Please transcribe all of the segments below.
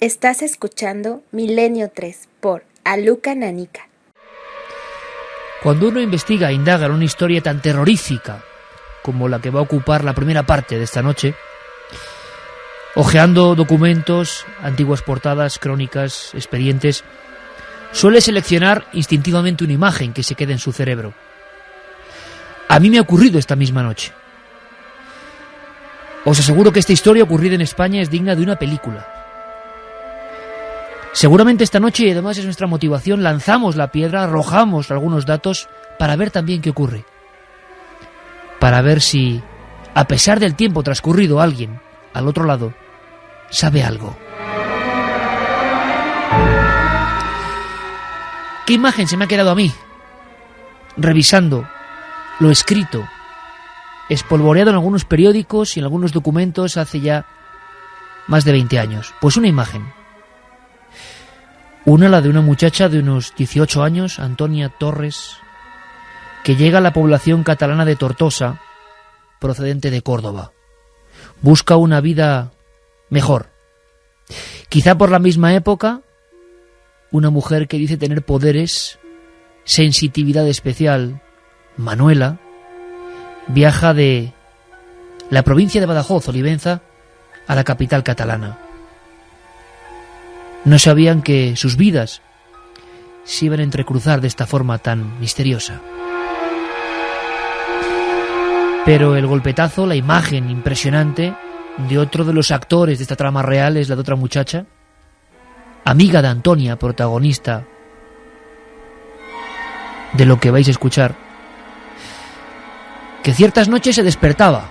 Estás escuchando Milenio 3 por Aluka Nanica. Cuando uno investiga e indaga en una historia tan terrorífica como la que va a ocupar la primera parte de esta noche, hojeando documentos, antiguas portadas, crónicas, expedientes, suele seleccionar instintivamente una imagen que se queda en su cerebro. A mí me ha ocurrido esta misma noche. Os aseguro que esta historia ocurrida en España es digna de una película. Seguramente esta noche, y además es nuestra motivación, lanzamos la piedra, arrojamos algunos datos para ver también qué ocurre. Para ver si, a pesar del tiempo transcurrido, alguien, al otro lado, sabe algo. ¿Qué imagen se me ha quedado a mí? Revisando lo escrito, espolvoreado en algunos periódicos y en algunos documentos hace ya más de 20 años. Pues una imagen. Una, la de una muchacha de unos 18 años, Antonia Torres, que llega a la población catalana de Tortosa, procedente de Córdoba. Busca una vida mejor. Quizá por la misma época, una mujer que dice tener poderes, sensitividad especial, Manuela, viaja de la provincia de Badajoz, Olivenza, a la capital catalana. No sabían que sus vidas se iban a entrecruzar de esta forma tan misteriosa. Pero el golpetazo, la imagen impresionante de otro de los actores de esta trama real es la de otra muchacha, amiga de Antonia, protagonista de lo que vais a escuchar, que ciertas noches se despertaba.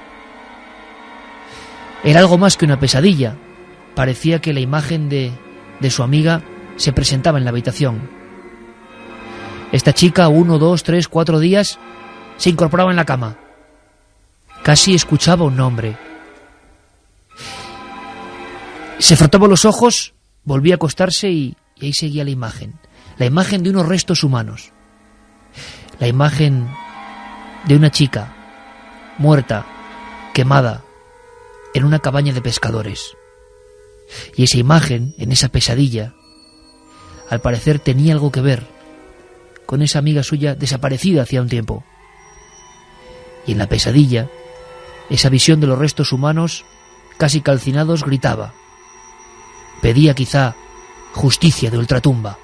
Era algo más que una pesadilla. Parecía que la imagen de su amiga se presentaba en la habitación. Esta chica, 1, 2, 3, 4 días, se incorporaba en la cama. Casi escuchaba un nombre. Se frotaba los ojos, volvía a acostarse y ahí seguía la imagen. La imagen de unos restos humanos. La imagen de una chica muerta, quemada, en una cabaña de pescadores. Y esa imagen, en esa pesadilla, al parecer tenía algo que ver con esa amiga suya desaparecida hacía un tiempo. Y en la pesadilla, esa visión de los restos humanos casi calcinados gritaba. Pedía quizá justicia de ultratumba.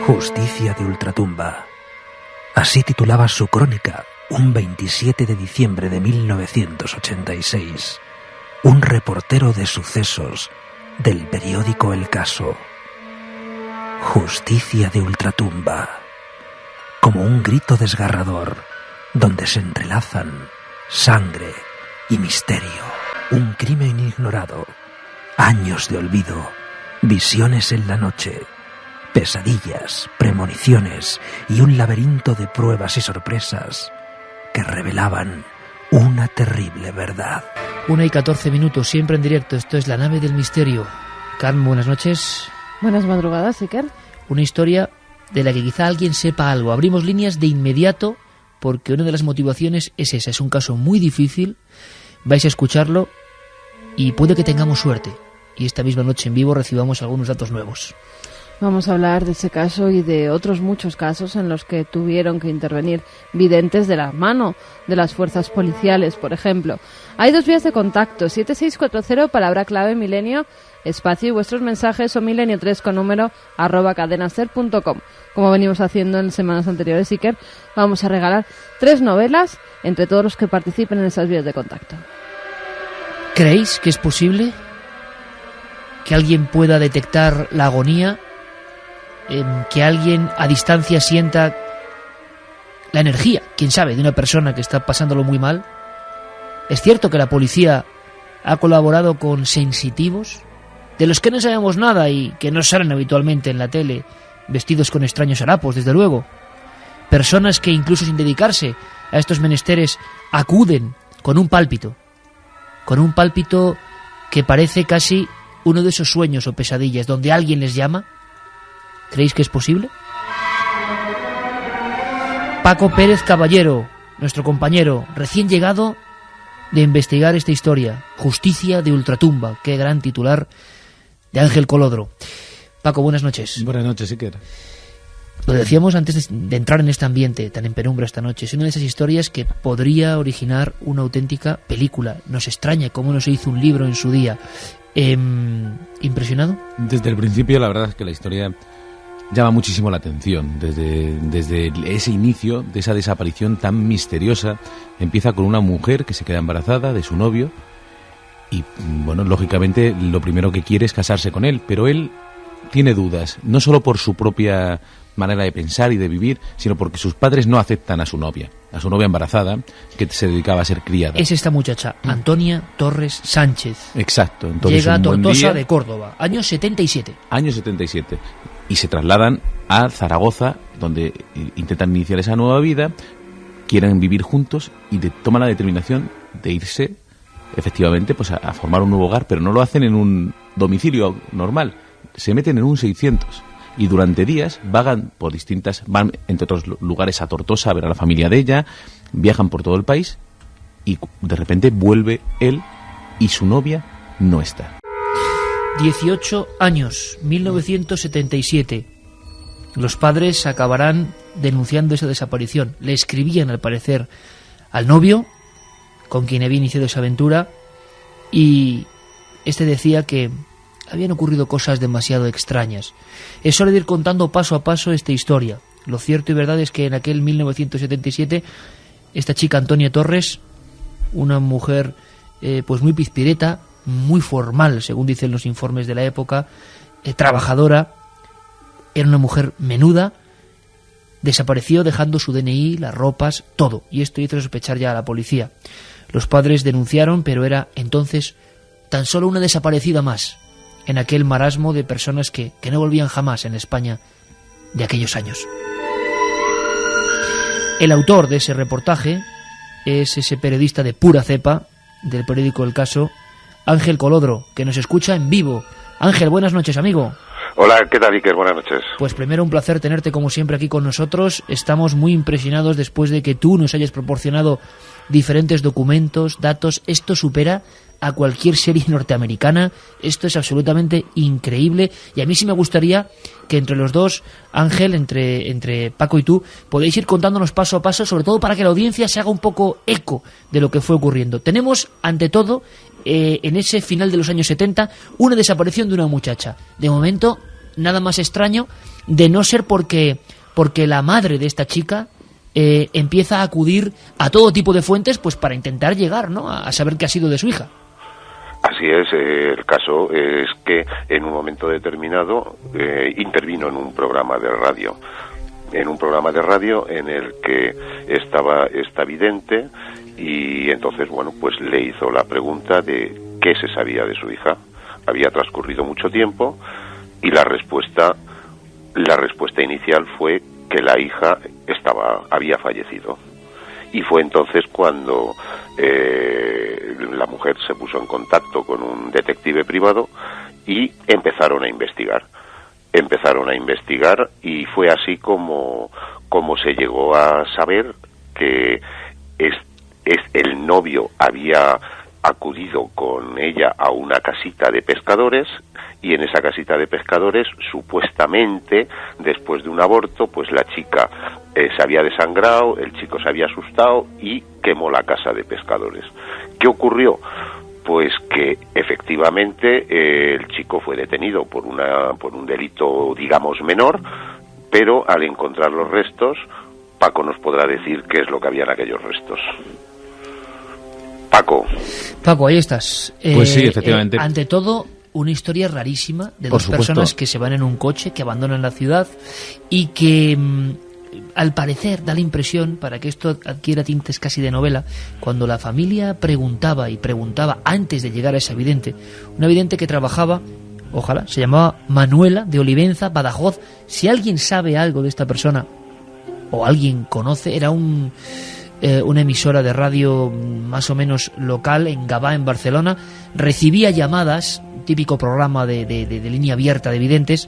Justicia de ultratumba. Así titulaba su crónica un 27 de diciembre de 1986. Un reportero de sucesos del periódico El Caso. Justicia de ultratumba. Como un grito desgarrador, donde se entrelazan sangre y misterio. Un crimen ignorado, años de olvido, visiones en la noche, pesadillas, premoniciones y un laberinto de pruebas y sorpresas que revelaban una terrible verdad. 1:14, siempre en directo. Esto es La Nave del Misterio. Carmen, buenas noches. Buenas madrugadas, Iker. Una historia de la que quizá alguien sepa algo. Abrimos líneas de inmediato porque una de las motivaciones es esa. Es un caso muy difícil. Vais a escucharlo y puede que tengamos suerte y esta misma noche en vivo recibamos algunos datos nuevos. Vamos a hablar de ese caso y de otros muchos casos en los que tuvieron que intervenir videntes de la mano de las fuerzas policiales, por ejemplo. Hay 2 vías de contacto, 7640, palabra clave milenio, espacio y vuestros mensajes, o milenio3 con número @cadenaser.com. Como venimos haciendo en semanas anteriores, Iker, vamos a regalar 3 novelas entre todos los que participen en esas vías de contacto. ¿Creéis que es posible que alguien pueda detectar la agonía? Que alguien a distancia sienta la energía, quién sabe, de una persona que está pasándolo muy mal. Es cierto que la policía ha colaborado con sensitivos, de los que no sabemos nada y que no salen habitualmente en la tele, vestidos con extraños harapos, desde luego. Personas que incluso sin dedicarse a estos menesteres acuden con un pálpito que parece casi uno de esos sueños o pesadillas donde alguien les llama. ¿Creéis que es posible? Paco Pérez Caballero, nuestro compañero, recién llegado de investigar esta historia. Justicia de ultratumba. Qué gran titular de Ángel Colodro. Paco, buenas noches. Buenas noches, Iker. Lo decíamos antes de entrar en este ambiente tan en penumbra esta noche. Es una de esas historias que podría originar una auténtica película. Nos extraña cómo no se hizo un libro en su día. ¿Impresionado? Desde el principio, la verdad es que la historia llama muchísimo la atención. Desde ese inicio, de esa desaparición tan misteriosa, empieza con una mujer que se queda embarazada de su novio y, bueno, lógicamente lo primero que quiere es casarse con él, pero él tiene dudas, no solo por su propia manera de pensar y de vivir, sino porque sus padres no aceptan a su novia embarazada, que se dedicaba a ser criada. Es esta muchacha, Antonia Torres Sánchez. Exacto. Entonces, llega a Tortosa día, de Córdoba, año 77. Año 77. Y se trasladan a Zaragoza, donde intentan iniciar esa nueva vida, quieren vivir juntos y toman la determinación de irse, efectivamente, pues a formar un nuevo hogar, pero no lo hacen en un domicilio normal, se meten en un 600. Y durante días van entre otros lugares a Tortosa a ver a la familia de ella, viajan por todo el país y de repente vuelve él y su novia no está. 18 años, 1977. Los padres acabarán denunciando esa desaparición. Le escribían, al parecer, al novio con quien había iniciado esa aventura y este decía que habían ocurrido cosas demasiado extrañas. Es hora de ir contando paso a paso esta historia. Lo cierto y verdad es que en aquel 1977 esta chica Antonia Torres, una mujer pues muy pizpireta, muy formal, según dicen los informes de la época, trabajadora, era una mujer menuda, desapareció dejando su DNI, las ropas, todo, y esto hizo sospechar ya a la policía. Los padres denunciaron, pero era entonces tan solo una desaparecida más en aquel marasmo de personas que no volvían jamás en España de aquellos años. El autor de ese reportaje es ese periodista de pura cepa del periódico El Caso, Ángel Colodro, que nos escucha en vivo. Ángel, buenas noches, amigo. Hola, ¿qué tal, Iker? Buenas noches. Pues primero un placer tenerte como siempre aquí con nosotros. Estamos muy impresionados después de que tú nos hayas proporcionado diferentes documentos, datos. Esto supera a cualquier serie norteamericana. Esto es absolutamente increíble y a mí sí me gustaría que entre los dos, Ángel, entre Paco y tú, podéis ir contándonos paso a paso, sobre todo para que la audiencia se haga un poco eco de lo que fue ocurriendo. Tenemos, ante todo, en ese final de los años 70, una desaparición de una muchacha. De momento, nada más extraño, de no ser porque la madre de esta chica empieza a acudir a todo tipo de fuentes pues para intentar llegar, ¿no?, a saber qué ha sido de su hija. Así es, el caso es que en un momento determinado intervino en un programa de radio. En el que estaba esta vidente y entonces, bueno, pues le hizo la pregunta de qué se sabía de su hija. Había transcurrido mucho tiempo y la respuesta inicial fue que la hija había fallecido. Y fue entonces cuando la mujer se puso en contacto con un detective privado y empezaron a investigar y fue así como se llegó a saber que el novio había acudido con ella a una casita de pescadores y en esa casita de pescadores supuestamente después de un aborto pues la chica se había desangrado, el chico se había asustado y quemó la casa de pescadores. ¿Qué ocurrió? Pues que efectivamente el chico fue detenido por un delito, digamos, menor, pero al encontrar los restos, Paco nos podrá decir qué es lo que había en aquellos restos. Paco, ahí estás. Pues sí, efectivamente. Ante todo, una historia rarísima de dos personas que se van en un coche, que abandonan la ciudad y que al parecer da la impresión, para que esto adquiera tintes casi de novela, cuando la familia preguntaba antes de llegar a esa vidente, una vidente que trabajaba, ojalá, se llamaba Manuela de Olivenza, Badajoz. Si alguien sabe algo de esta persona o alguien conoce, era una emisora de radio más o menos local en Gavà, en Barcelona, recibía llamadas, típico programa de línea abierta de videntes.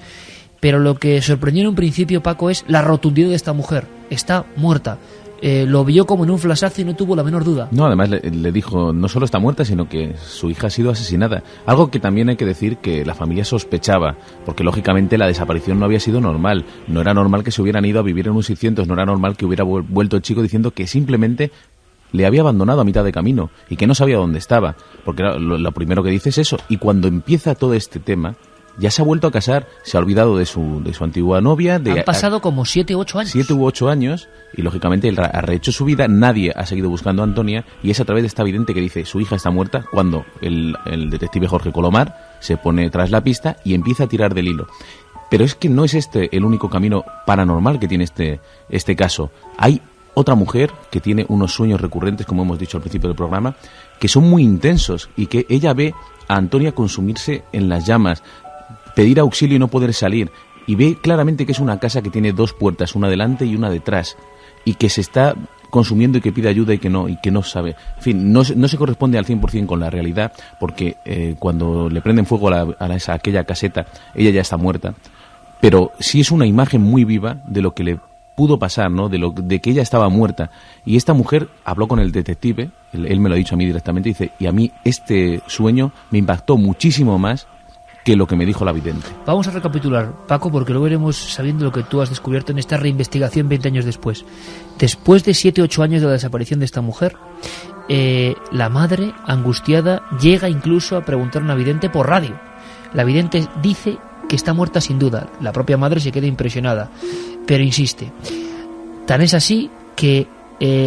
Pero lo que sorprendió en un principio, Paco, es la rotundidad de esta mujer. Está muerta. lo vio como en un flashazo y no tuvo la menor duda. No, además le dijo, no solo está muerta, sino que su hija ha sido asesinada. Algo que también hay que decir que la familia sospechaba, porque lógicamente la desaparición no había sido normal. No era normal que se hubieran ido a vivir en un 600, no era normal que hubiera vuelto el chico diciendo que simplemente le había abandonado a mitad de camino y que no sabía dónde estaba. Porque lo primero que dice es eso. Y cuando empieza todo este tema, ya se ha vuelto a casar, se ha olvidado de su antigua novia. Han pasado como 7 u 8 años. 7 u 8 años, y lógicamente él ha rehecho su vida, nadie ha seguido buscando a Antonia, y es a través de esta vidente que dice su hija está muerta, cuando el detective Jorge Colomar se pone tras la pista y empieza a tirar del hilo. Pero es que no es este el único camino paranormal que tiene este caso. Hay otra mujer que tiene unos sueños recurrentes, como hemos dicho al principio del programa, que son muy intensos, y que ella ve a Antonia consumirse en las llamas, pedir auxilio y no poder salir, y ve claramente que es una casa que tiene 2 puertas, una delante y una detrás, y que se está consumiendo y que pide ayuda y que no sabe. En fin, no se corresponde al 100% con la realidad, porque cuando le prenden fuego a aquella caseta, ella ya está muerta, pero sí es una imagen muy viva de lo que le pudo pasar, ¿no? De que ella estaba muerta. Y esta mujer habló con el detective, él me lo ha dicho a mí directamente, dice, y a mí este sueño me impactó muchísimo más que lo que me dijo la vidente. Vamos a recapitular, Paco, porque luego iremos sabiendo lo que tú has descubierto en esta reinvestigación 20 años después. Después de 7 u 8 años de la desaparición de esta mujer, la madre, angustiada, llega incluso a preguntar a una vidente por radio. La vidente dice que está muerta sin duda. La propia madre se queda impresionada, pero insiste. Tan es así que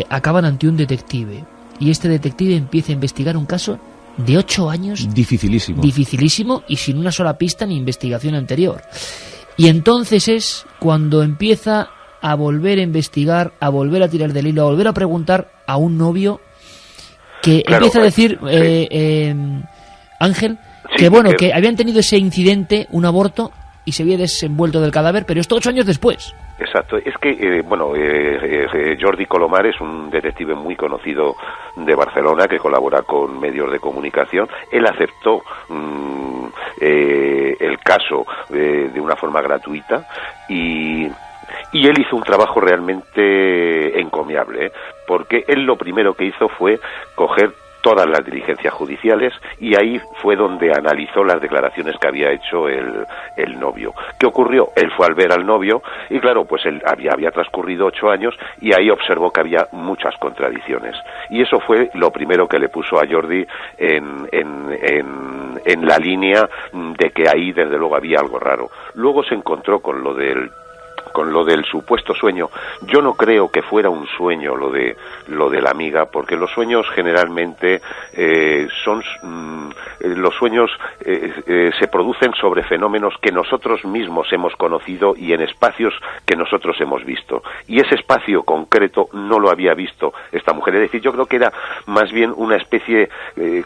acaban ante un detective, y este detective empieza a investigar un caso de 8 años. Dificilísimo y sin una sola pista ni investigación anterior. Y entonces es cuando empieza a volver a investigar, a volver a tirar del hilo, a volver a preguntar a un novio que empieza a decir, Ángel, que bueno, que habían tenido ese incidente, un aborto, y se había desenvuelto del cadáver, pero esto 8 años después. Exacto, es que, Jordi Colomar es un detective muy conocido de Barcelona que colabora con medios de comunicación. Él aceptó el caso de una forma gratuita y él hizo un trabajo realmente encomiable, porque él lo primero que hizo fue coger todas las diligencias judiciales, y ahí fue donde analizó las declaraciones que había hecho el novio. ¿Qué ocurrió? Él fue al ver al novio y claro, pues él había transcurrido 8 años y ahí observó que había muchas contradicciones, y eso fue lo primero que le puso a Jordi en la línea de que ahí desde luego había algo raro. Luego se encontró con lo del supuesto sueño. Yo no creo que fuera un sueño lo de la amiga, porque los sueños generalmente los sueños se producen sobre fenómenos que nosotros mismos hemos conocido y en espacios que nosotros hemos visto, y ese espacio concreto no lo había visto esta mujer. Es decir, yo creo que era más bien una especie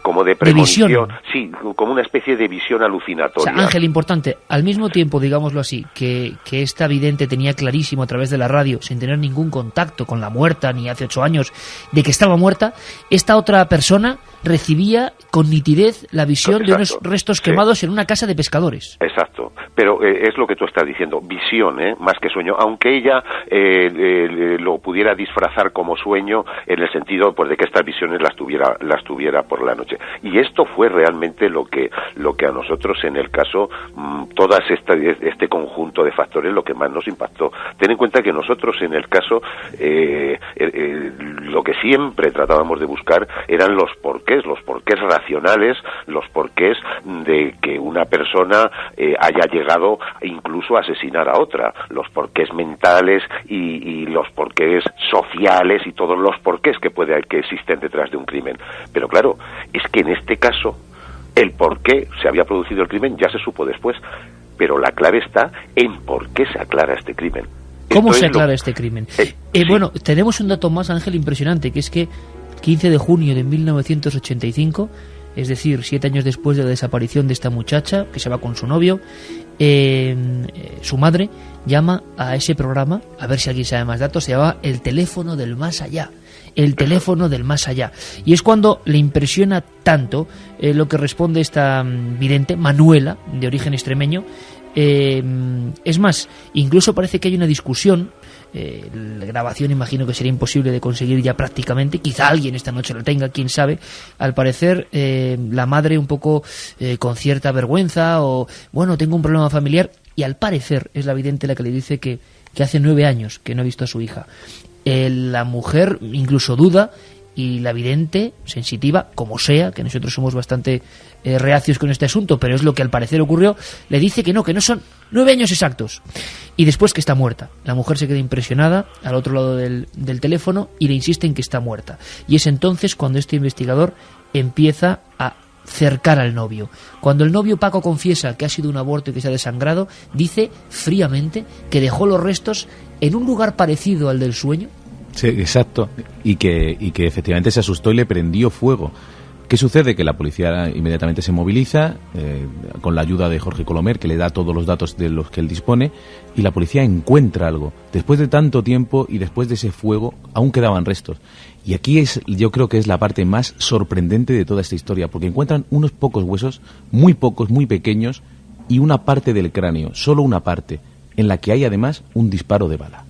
como de premonición, de visión. Sí, como una especie de visión alucinatoria. O sea, Ángel, importante, al mismo tiempo, digámoslo así, que esta vidente tenía clarísimo a través de la radio, sin tener ningún contacto con la muerta, ni hace 8 años, de que estaba muerta, esta otra persona recibía con nitidez la visión de unos restos quemados en una casa de pescadores. Exacto, pero es lo que tú estás diciendo, visión, más que sueño, aunque ella lo pudiera disfrazar como sueño en el sentido pues de que estas visiones las tuviera por la noche. Y esto fue realmente lo que a nosotros en el caso, todas este conjunto de factores, lo que más nos impactó. Ten en cuenta que nosotros en el caso lo que siempre tratábamos de buscar eran los porqués racionales, los porqués de que una persona haya llegado incluso a asesinar a otra, los porqués mentales y los porqués sociales y todos los porqués que existen detrás de un crimen. Pero claro, es que en este caso el por qué se había producido el crimen ya se supo después, pero la clave está en por qué se aclara este crimen. ¿Cómo se aclara este crimen? Sí. Bueno, tenemos un dato más, Ángel, impresionante, que es que 15 de junio de 1985, es decir, 7 años después de la desaparición de esta muchacha, que se va con su novio, su madre llama a ese programa, a ver si alguien sabe más datos, se llama El Teléfono del Más Allá. el teléfono del más allá. Y es cuando le impresiona tanto lo que responde esta vidente, Manuela, de origen extremeño. Es más, incluso parece que hay una discusión. La grabación imagino que sería imposible de conseguir ya prácticamente, quizá alguien esta noche la tenga, quién sabe. Al parecer la madre un poco con cierta vergüenza o bueno, tengo un problema familiar, y al parecer es la vidente la que le dice que hace 9 años que no ha visto a su hija. La mujer incluso duda, y la vidente, sensitiva, como sea, que nosotros somos bastante reacios con este asunto, pero es lo que al parecer ocurrió, le dice que no son 9 años exactos. Y después que está muerta. La mujer se queda impresionada al otro lado del teléfono y le insiste en que está muerta. Y es entonces cuando este investigador empieza a cercar al novio. Cuando el novio Paco confiesa que ha sido un aborto y que se ha desangrado, dice fríamente que dejó los restos en un lugar parecido al del sueño. Sí, exacto. Y que efectivamente se asustó y le prendió fuego. ¿Qué sucede? Que la policía inmediatamente se moviliza con la ayuda de Jorge Colomer, que le da todos los datos de los que él dispone, y la policía encuentra algo. Después de tanto tiempo y después de ese fuego, aún quedaban restos. Y aquí yo creo que es la parte más sorprendente de toda esta historia, porque encuentran unos pocos huesos, muy pocos, muy pequeños, y una parte del cráneo, solo una parte, en la que hay además un disparo de bala.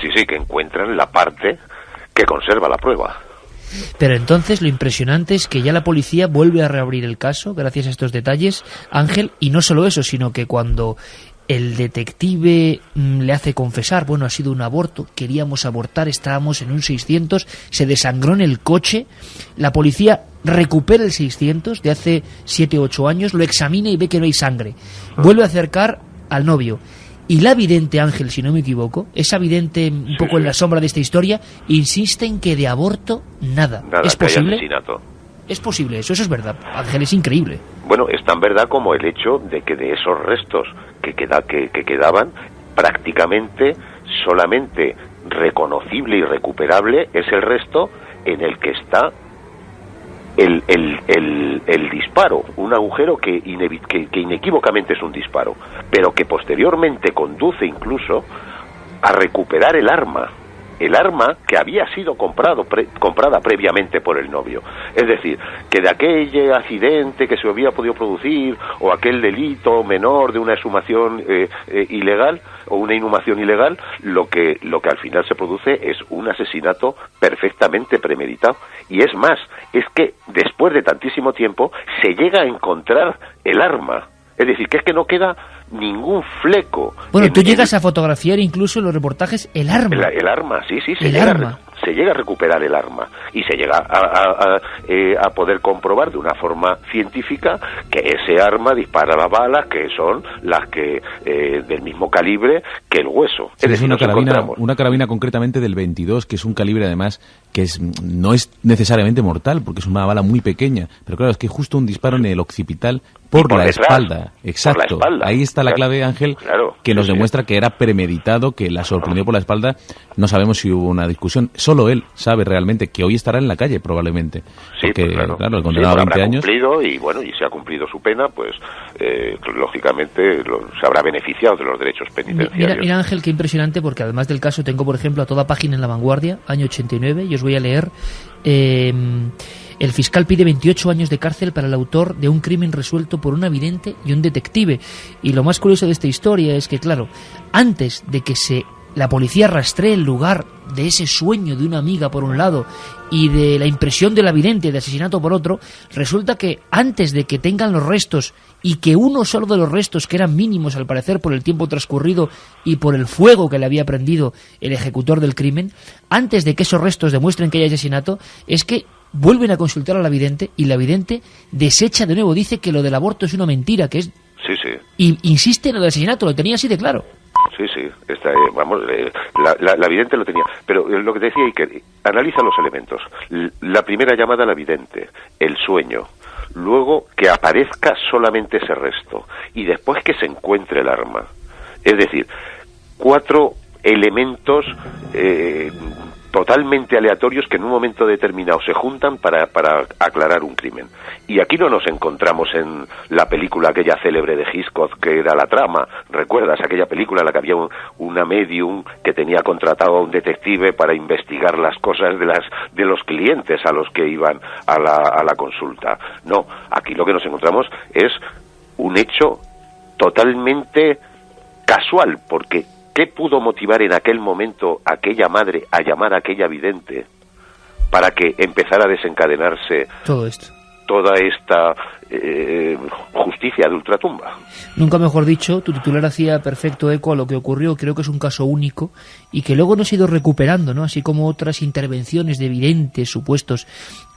Sí, que encuentran la parte que conserva la prueba. Pero entonces lo impresionante es que ya la policía vuelve a reabrir el caso gracias a estos detalles, Ángel, y no solo eso, sino que cuando el detective le hace confesar, bueno, ha sido un aborto, queríamos abortar, estábamos en un 600, se desangró en el coche, la policía recupera el 600 de hace 7 o 8 años, lo examina y ve que no hay sangre, vuelve a acercar al novio. Y la vidente, Ángel, si no me equivoco, esa vidente un poco en la sombra de esta historia, insiste en que de aborto nada. ¿Es posible? Asesinato. Es posible, eso es verdad. Ángel, es increíble. Bueno, es tan verdad como el hecho de que de esos restos que quedaban, prácticamente solamente reconocible y recuperable es el resto en el que está el disparo, un agujero que inequívocamente es un disparo, pero que posteriormente conduce incluso a recuperar el arma que había sido comprada previamente por el novio. Es decir, que de aquel accidente que se había podido producir, o aquel delito menor de una exhumación ilegal, o una inhumación ilegal, lo que al final se produce es un asesinato perfectamente premeditado. Y es más, es que después de tantísimo tiempo se llega a encontrar el arma. Es decir, que es que no queda ningún fleco. Bueno, tú llegas a fotografiar incluso en los reportajes el arma. El arma, sí, se llega a recuperar el arma y se llega a poder comprobar de una forma científica que ese arma dispara las balas que son las que del mismo calibre que el hueso. Sí, es decir, una carabina concretamente del 22, que es un calibre además que no es necesariamente mortal, porque es una bala muy pequeña, pero claro, es que justo un disparo en el occipital por la espalda. Exacto. Por la espalda. Ahí está la clave, Ángel, que nos demuestra que era premeditado, que la sorprendió por la espalda. No sabemos si hubo una discusión. Solo él sabe realmente que hoy estará en la calle, probablemente. Sí, porque, pues claro, el condenado a 20 años. Cumplido y se ha cumplido su pena, pues lógicamente se habrá beneficiado de los derechos penitenciarios. Mira, Ángel, qué impresionante, porque además del caso tengo, por ejemplo, a toda página en La Vanguardia, año 89, y os voy a leer. El fiscal pide 28 años de cárcel para el autor de un crimen resuelto por una vidente y un detective. Y lo más curioso de esta historia es que, claro, antes de que la policía rastree el lugar de ese sueño de una amiga por un lado y de la impresión de la vidente de asesinato por otro, resulta que antes de que tengan los restos, y que uno solo de los restos, que eran mínimos al parecer por el tiempo transcurrido y por el fuego que le había prendido el ejecutor del crimen, antes de que esos restos demuestren que hay asesinato, es que vuelven a consultar a la vidente y la vidente desecha de nuevo, dice que lo del aborto es una mentira, que es... Sí. Y insiste en lo del asesinato, lo tenía así de claro. Sí, la vidente lo tenía. Pero lo que te decía, Iker, analiza los elementos. La primera llamada a la vidente, el sueño. Luego que aparezca solamente ese resto. Y después que se encuentre el arma. Es decir, 4 elementos totalmente aleatorios que en un momento determinado se juntan para aclarar un crimen. Y aquí no nos encontramos en la película aquella célebre de Hitchcock que era La Trama. ¿Recuerdas aquella película en la que había una medium que tenía contratado a un detective para investigar las cosas de los clientes a los que iban a la consulta? No, aquí lo que nos encontramos es un hecho totalmente casual, porque ¿qué pudo motivar en aquel momento a aquella madre a llamar a aquella vidente para que empezara a desencadenarse todo esto? Toda esta justicia de ultratumba. Nunca mejor dicho, tu titular hacía perfecto eco a lo que ocurrió. Creo que es un caso único y que luego no se ha ido recuperando, ¿no? Así como otras intervenciones de videntes supuestos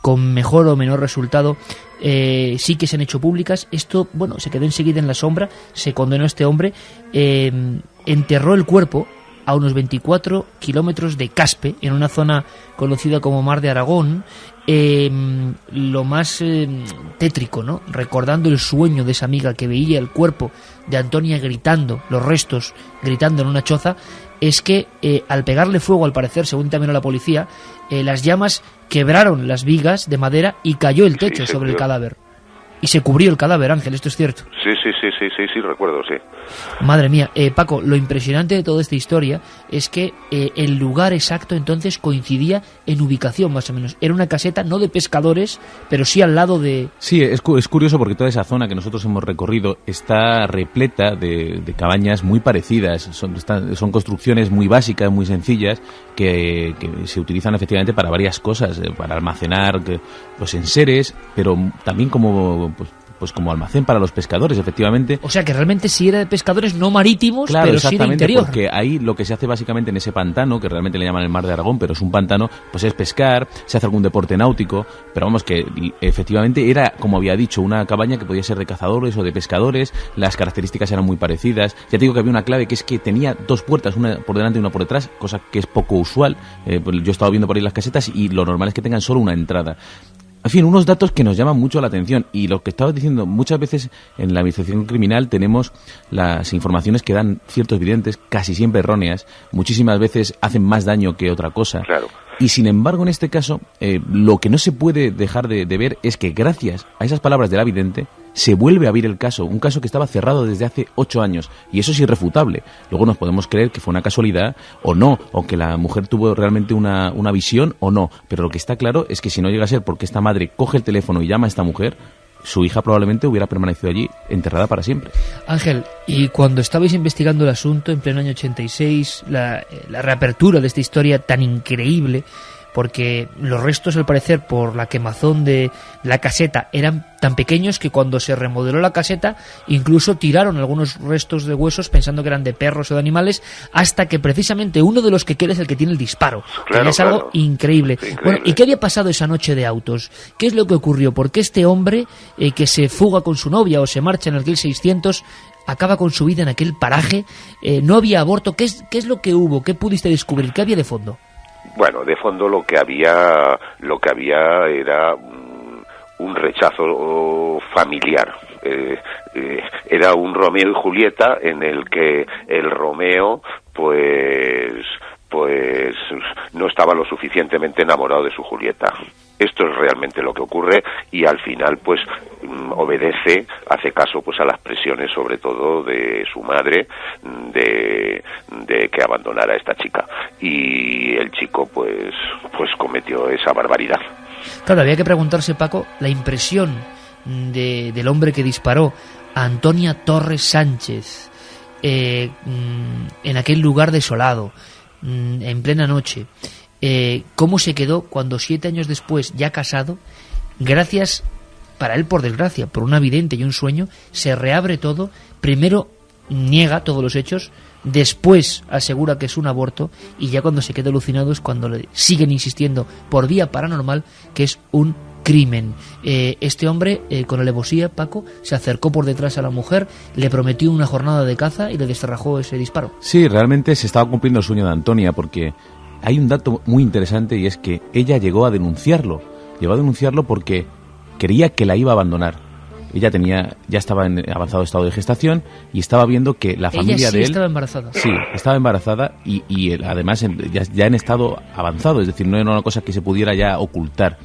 con mejor o menor resultado sí que se han hecho públicas. Esto, bueno, se quedó enseguida en la sombra, se condenó a este hombre, enterró el cuerpo a unos 24 kilómetros de Caspe, en una zona conocida como Mar de Aragón, lo más tétrico, ¿no? Recordando el sueño de esa amiga que veía el cuerpo de Antonia gritando, los restos gritando en una choza, es que al pegarle fuego, al parecer, según también a la policía, las llamas quebraron las vigas de madera y cayó el techo sobre el cadáver. Y se cubrió el cadáver, Ángel, ¿esto es cierto? Sí, recuerdo, sí. Madre mía, Paco, lo impresionante de toda esta historia es que el lugar exacto entonces coincidía en ubicación, más o menos. Era una caseta no de pescadores, pero sí al lado de... Sí, es curioso porque toda esa zona que nosotros hemos recorrido está repleta de cabañas muy parecidas. Son construcciones muy básicas, muy sencillas, que se utilizan efectivamente para varias cosas, para almacenar pues enseres, pero también como almacén para los pescadores, efectivamente. O sea que realmente sí era de pescadores no marítimos, claro, pero sí de interior. Porque ahí lo que se hace básicamente en ese pantano, que realmente le llaman el Mar de Aragón, pero es un pantano, pues es pescar, se hace algún deporte náutico, pero vamos, que efectivamente era, como había dicho, una cabaña que podía ser de cazadores o de pescadores, las características eran muy parecidas. Ya te digo que había una clave, que es que tenía dos puertas, una por delante y una por detrás, cosa que es poco usual. Pues yo he estado viendo por ahí las casetas y lo normal es que tengan solo una entrada. En fin, unos datos que nos llaman mucho la atención, y lo que estabas diciendo, muchas veces en la investigación criminal tenemos las informaciones que dan ciertos videntes, casi siempre erróneas, muchísimas veces hacen más daño que otra cosa. Claro. Y sin embargo, en este caso, lo que no se puede dejar de ver es que gracias a esas palabras de la vidente se vuelve a abrir el caso, un caso que estaba cerrado desde hace 8 años, y eso es irrefutable. Luego nos podemos creer que fue una casualidad o no, o que la mujer tuvo realmente una visión o no, pero lo que está claro es que si no llega a ser porque esta madre coge el teléfono y llama a esta mujer, su hija probablemente hubiera permanecido allí enterrada para siempre. Ángel, y cuando estabais investigando el asunto en pleno año 86, la reapertura de esta historia tan increíble, porque los restos, al parecer, por la quemazón de la caseta, eran tan pequeños que cuando se remodeló la caseta incluso tiraron algunos restos de huesos pensando que eran de perros o de animales, hasta que precisamente uno de los que queda es el que tiene el disparo. Claro, es algo increíble. Bueno, ¿y qué había pasado esa noche de autos? ¿Qué es lo que ocurrió? ¿Por qué este hombre que se fuga con su novia o se marcha en el 1600 acaba con su vida en aquel paraje? No había aborto. ¿Qué es lo que hubo? ¿Qué pudiste descubrir? ¿Qué había de fondo? Bueno, de fondo lo que había era un rechazo familiar. Era un Romeo y Julieta en el que el Romeo pues no estaba lo suficientemente enamorado de su Julieta. Esto es realmente lo que ocurre, y al final pues hace caso pues a las presiones, sobre todo de su madre, de que abandonara a esta chica, y el chico pues cometió esa barbaridad. Claro, había que preguntarse, Paco, la impresión del hombre que disparó a Antonia Torres Sánchez en aquel lugar desolado, en plena noche. ¿Cómo se quedó cuando 7 años después, ya casado, gracias, para él por desgracia, por una vidente y un sueño, se reabre todo? Primero niega todos los hechos, después asegura que es un aborto, y ya cuando se queda alucinado es cuando le siguen insistiendo por vía paranormal que es un crimen. Este hombre, con alevosía, Paco, se acercó por detrás a la mujer, le prometió una jornada de caza y le desterrajó ese disparo. Sí, realmente se estaba cumpliendo el sueño de Antonia, porque hay un dato muy interesante, y es que ella llegó a denunciarlo porque creía que la iba a abandonar. ella ya estaba en avanzado estado de gestación y estaba viendo que la familia de él estaba embarazada. Sí, estaba embarazada y él, además ya en estado avanzado, es decir, no era una cosa que se pudiera ya ocultar.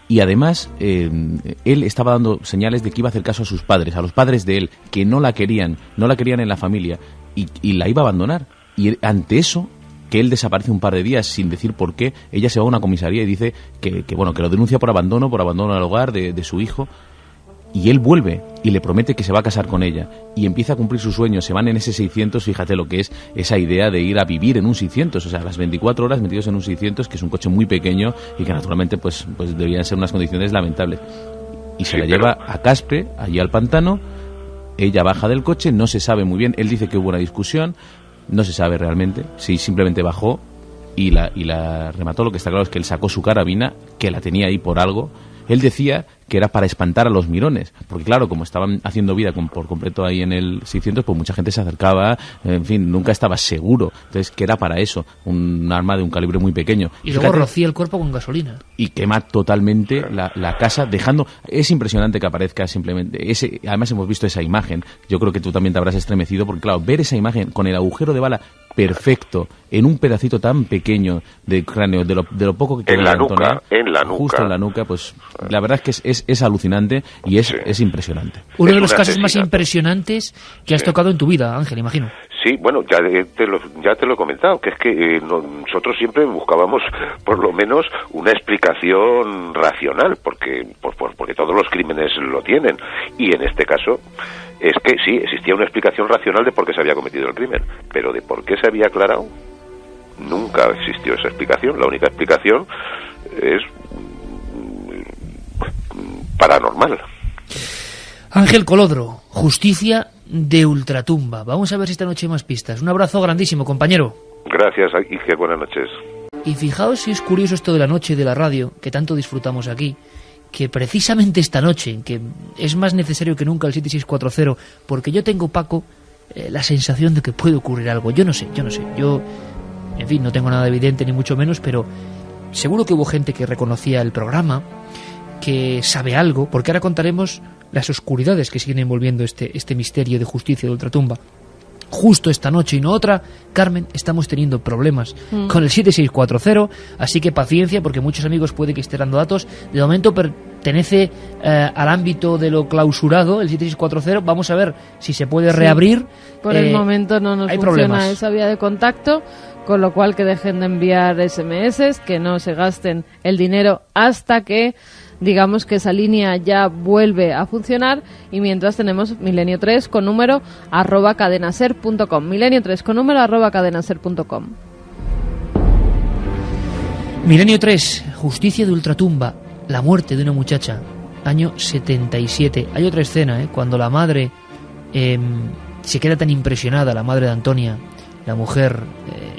Y además él estaba dando señales de que iba a hacer caso a sus padres, a los padres de él, que no la querían en la familia y la iba a abandonar. Y ante eso, que él desaparece un par de días sin decir por qué, ella se va a una comisaría y dice que lo denuncia por abandono al hogar de su hijo. Y él vuelve y le promete que se va a casar con ella y empieza a cumplir sus sueños. Se van en ese 600, fíjate lo que es esa idea de ir a vivir en un 600, o sea, las 24 horas metidos en un 600, que es un coche muy pequeño y que naturalmente pues debían ser unas condiciones lamentables. Y se la lleva a Caspe, allí al pantano. Ella baja del coche, no se sabe muy bien, él dice que hubo una discusión, no se sabe realmente si simplemente bajó y la remató. Lo que está claro es que él sacó su carabina, que la tenía ahí por algo. Él decía que era para espantar a los mirones, porque claro, como estaban haciendo vida por completo ahí en el 600, pues mucha gente se acercaba, en fin, nunca estaba seguro. Entonces, que era para eso, un arma de un calibre muy pequeño. Y luego rocía el cuerpo con gasolina. Y quema totalmente la casa, dejando... Es impresionante que aparezca simplemente... Además hemos visto esa imagen, yo creo que tú también te habrás estremecido, porque claro, ver esa imagen con el agujero de bala perfecto, en un pedacito tan pequeño de cráneo, de lo poco que queda en la nuca, justo en la nuca, pues la verdad es que es alucinante y es impresionante. Uno de los casos más impresionantes que has tocado en tu vida, Ángel, imagino. Sí, bueno, ya te lo he comentado, que es que nosotros siempre buscábamos por lo menos una explicación racional, porque todos los crímenes lo tienen, y en este caso es que sí, existía una explicación racional de por qué se había cometido el crimen, pero de por qué se había aclarado, nunca existió esa explicación. La única explicación es paranormal. Ángel Colodro, Justicia de Ultratumba. Vamos a ver si esta noche hay más pistas. Un abrazo grandísimo, compañero. Gracias, y que buenas noches. Y fijaos si es curioso esto de la noche de la radio, que tanto disfrutamos aquí, que precisamente esta noche, que es más necesario que nunca el 7640, porque yo tengo, Paco, la sensación de que puede ocurrir algo. Yo no sé. Yo, en fin, no tengo nada evidente ni mucho menos, pero seguro que hubo gente que reconocía el programa, que sabe algo, porque ahora contaremos las oscuridades que siguen envolviendo este misterio de Justicia de Ultratumba. Justo esta noche y no otra, Carmen, estamos teniendo problemas con el 7640, así que paciencia, porque muchos amigos pueden que estén dando datos. De momento pertenece al ámbito de lo clausurado, el 7640. Vamos a ver si se puede reabrir. Por el momento no nos funciona problemas. Esa vía de contacto, con lo cual que dejen de enviar SMS, que no se gasten el dinero hasta que digamos que esa línea ya vuelve a funcionar, y mientras tenemos Milenio 3 con número @cadenaser.com. Milenio 3 con número @cadenaser.com. Milenio 3, Justicia de Ultratumba, la muerte de una muchacha, año 77. Hay otra escena, cuando la madre se queda tan impresionada, la madre de Antonia, la mujer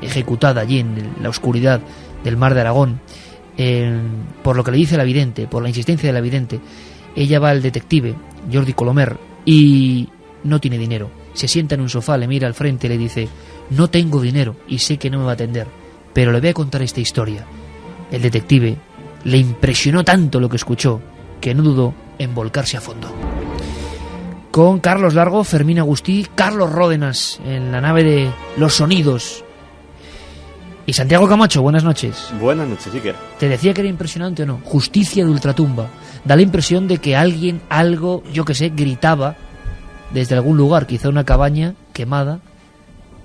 ejecutada allí en la oscuridad del mar de Aragón, por lo que le dice la vidente, por la insistencia de la vidente. Ella va al detective Jordi Colomer y no tiene dinero. Se sienta en un sofá, le mira al frente y le dice: no tengo dinero y sé que no me va a atender, pero le voy a contar esta historia. El detective le impresionó tanto lo que escuchó que no dudó en volcarse a fondo. Con Carlos Largo, Fermín Agustí, Carlos Ródenas en la nave de los sonidos. Y Santiago Camacho, buenas noches. Buenas noches, Iker. Te decía que era impresionante o no. Justicia de Ultratumba. Da la impresión de que alguien, algo, yo que sé, gritaba desde algún lugar, quizá una cabaña quemada,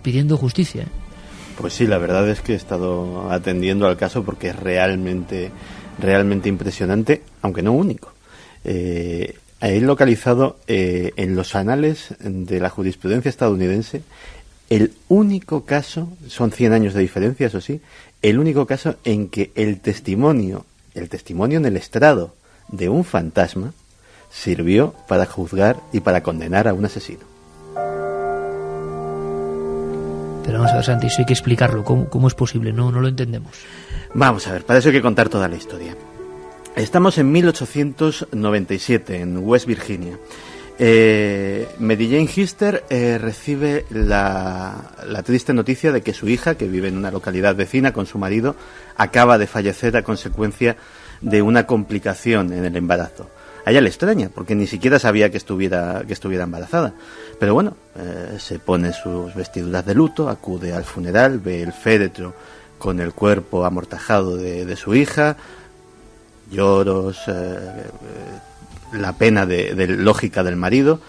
pidiendo justicia. Pues sí, la verdad es que he estado atendiendo al caso porque es realmente impresionante, aunque no único. He localizado en los anales de la jurisprudencia estadounidense el único caso, son 100 años de diferencia, eso sí, el único caso en que el testimonio en el estrado de un fantasma sirvió para juzgar y para condenar a un asesino. Pero vamos a ver, Santi, eso hay que explicarlo. ¿Cómo es posible? No lo entendemos. Vamos a ver, para eso hay que contar toda la historia. Estamos en 1897, en West Virginia. Mary Jane Hister recibe la triste noticia de que su hija, que vive en una localidad vecina con su marido, acaba de fallecer a consecuencia de una complicación en el embarazo. a ella le extraña, porque ni siquiera sabía que estuviera embarazada. Pero bueno, se pone sus vestiduras de luto, acude al funeral, ve el féretro con el cuerpo amortajado de su hija, lloros, la pena de lógica del marido,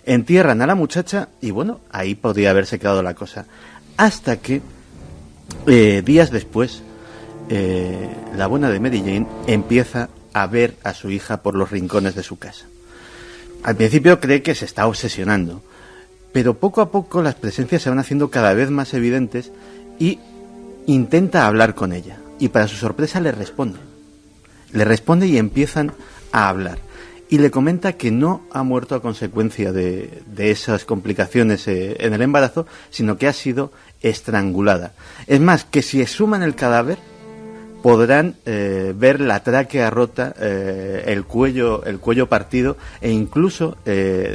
entierran a la muchacha y bueno, ahí podría haberse quedado la cosa. Hasta que días después, la buena de Mary Jane empieza a ver a su hija por los rincones de su casa. Al principio cree que se está obsesionando, pero poco a poco las presencias se van haciendo cada vez más evidentes y intenta hablar con ella. Y para su sorpresa le responde y empiezan a hablar. Y le comenta que no ha muerto a consecuencia de esas complicaciones en el embarazo, sino que ha sido estrangulada. Es más, que si exhuman el cadáver, podrán ver la tráquea rota, el cuello partido, e incluso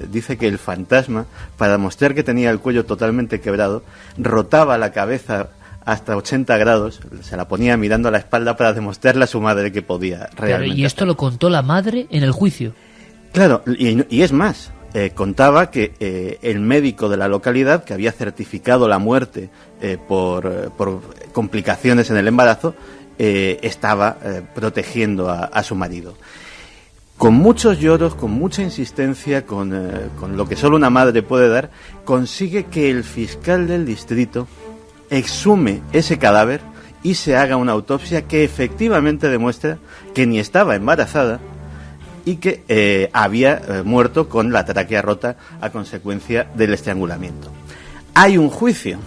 dice que el fantasma, para demostrar que tenía el cuello totalmente quebrado, rotaba la cabeza hasta 80 grados, se la ponía mirando a la espalda para demostrarle a su madre que podía realmente. Claro, y esto lo contó la madre en el juicio. Claro, y es más, contaba que el médico de la localidad, que había certificado la muerte por complicaciones en el embarazo, estaba protegiendo a su marido. Con muchos lloros, con mucha insistencia, con lo que solo una madre puede dar, consigue que el fiscal del distrito exhume ese cadáver y se haga una autopsia que efectivamente demuestra que ni estaba embarazada y que había muerto con la tráquea rota a consecuencia del estrangulamiento. Hay un juicio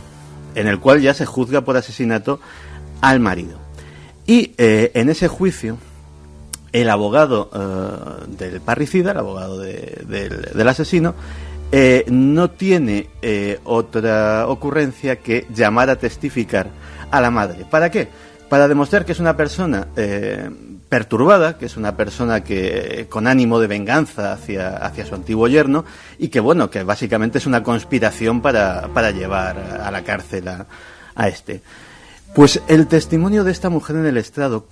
en el cual ya se juzga por asesinato al marido. Y en ese juicio, el abogado del parricida, el abogado del asesino, no tiene otra ocurrencia que llamar a testificar a la madre. ¿Para qué? Para demostrar que es una persona perturbada, que es una persona que con ánimo de venganza hacia su antiguo yerno, y que bueno, que básicamente es una conspiración para llevar a la cárcel a este. Pues el testimonio de esta mujer en el estrado,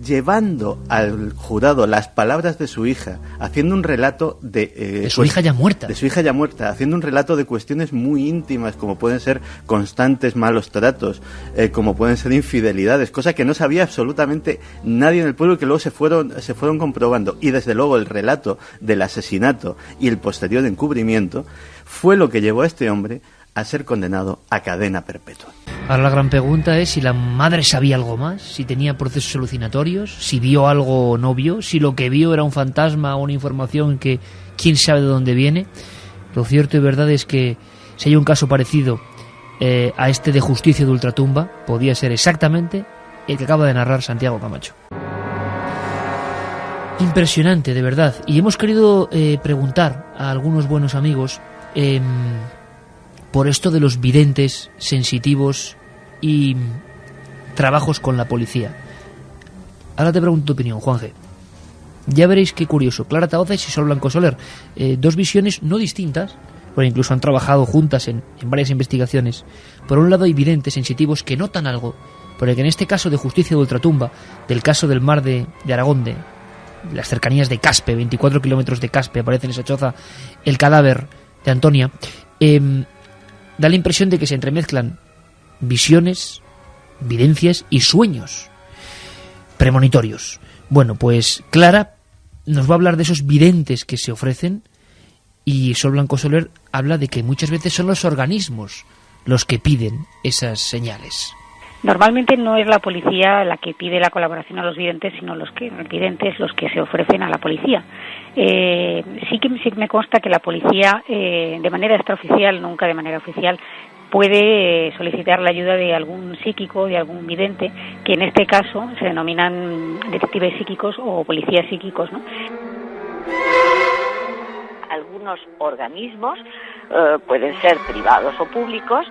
llevando al jurado las palabras de su hija, haciendo un relato de su hija ya muerta. De su hija ya muerta, haciendo un relato de cuestiones muy íntimas, como pueden ser constantes malos tratos, como pueden ser infidelidades, cosa que no sabía absolutamente nadie en el pueblo, que luego se fueron comprobando. Y desde luego el relato del asesinato y el posterior encubrimiento fue lo que llevó a este hombre a ser condenado a cadena perpetua. Ahora la gran pregunta es si la madre sabía algo más, si tenía procesos alucinatorios, si vio algo o no vio, si lo que vio era un fantasma o una información que quién sabe de dónde viene. Lo cierto y verdad es que si hay un caso parecido a este de Justicia de Ultratumba, podía ser exactamente el que acaba de narrar Santiago Camacho. Impresionante, de verdad. Y hemos querido preguntar a algunos buenos amigos por esto de los videntes sensitivos y trabajos con la policía. Ahora te pregunto tu opinión, Juan G. Ya veréis qué curioso. Clara Tahoces y Sol Blanco Soler. Dos visiones no distintas, porque incluso han trabajado juntas en varias investigaciones. Por un lado hay videntes sensitivos que notan algo, porque en este caso de Justicia de Ultratumba, del caso del mar de Aragón, de las cercanías de Caspe, 24 kilómetros de Caspe, aparece en esa choza el cadáver de Antonia, da la impresión de que se entremezclan visiones, videncias y sueños premonitorios. Bueno, pues Clara nos va a hablar de esos videntes que se ofrecen, y Sol Blanco Soler habla de que muchas veces son los organismos los que piden esas señales. Normalmente no es la policía la que pide la colaboración a los videntes, sino los videntes los que se ofrecen a la policía. Sí que me consta que la policía, de manera extraoficial, nunca de manera oficial, puede solicitar la ayuda de algún psíquico, de algún vidente, que en este caso se denominan detectives psíquicos o policías psíquicos, ¿no? Algunos organismos, pueden ser privados o públicos,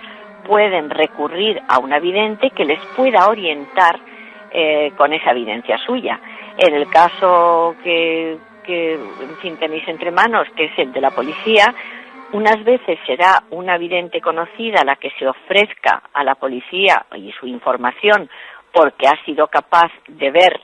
pueden recurrir a una vidente que les pueda orientar con esa evidencia suya. En el caso que en fin tenéis entre manos, que es el de la policía, unas veces será una vidente conocida la que se ofrezca a la policía y su información porque ha sido capaz de ver